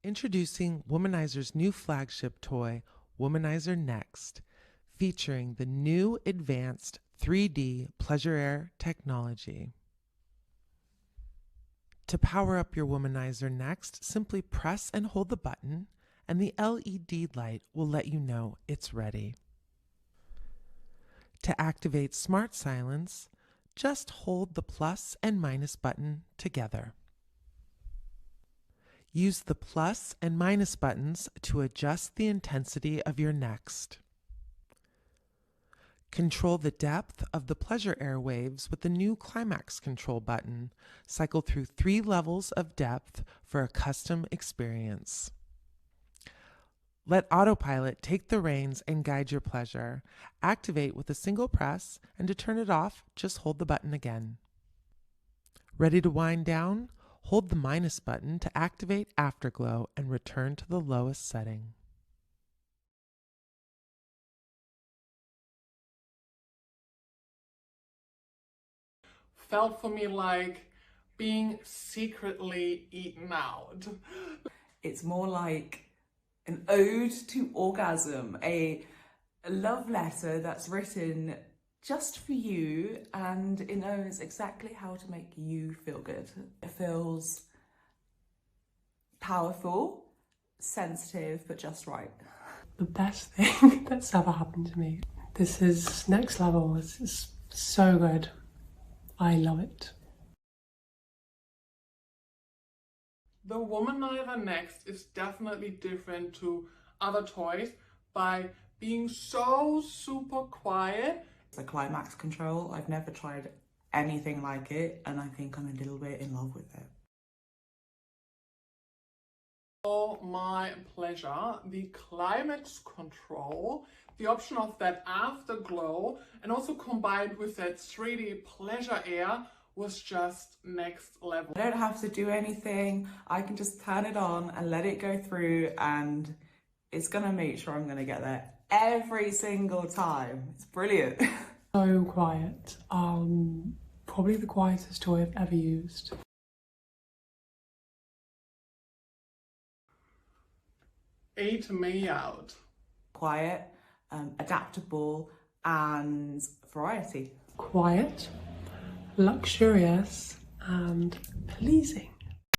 Introducing Womanizer's new flagship toy, Womanizer Next, featuring the new advanced 3D Pleasure Air technology. To power up your Womanizer Next, simply press and hold the button, and the LED light will let you know it's ready. To activate Smart Silence, just hold the plus and minus button together. Use the plus and minus buttons to adjust the intensity of your Next. Control the depth of the pleasure air waves with the new Climax Control button. Cycle through 3 levels of depth for a custom experience. Let Autopilot take the reins and guide your pleasure. Activate with a single press, and to turn it off, just hold the button again. Ready to wind down? Hold the minus button to activate Afterglow and return to the lowest setting. Felt for me like being secretly eaten out. It's more like an ode to orgasm, a love letter that's written just for you, and it knows exactly how to make you feel good. It feels powerful, sensitive, but just right. The best thing that's ever happened to me. This is next level. This is so good. I love it. The Womanizer Next is definitely different to other toys by being so super quiet. The Climax Control, I've never tried anything like it, and I think I'm a little bit in love with it. For my pleasure, the Climax Control, the option of that afterglow, and also combined with that 3D pleasure air, was just next level. I don't have to do anything. I can just turn it on and let it go through, and it's gonna make sure I'm gonna get there every single time. It's brilliant. So quiet. Probably the quietest toy I've ever used. Ate me out. Quiet, adaptable, and variety. Quiet, luxurious, and pleasing.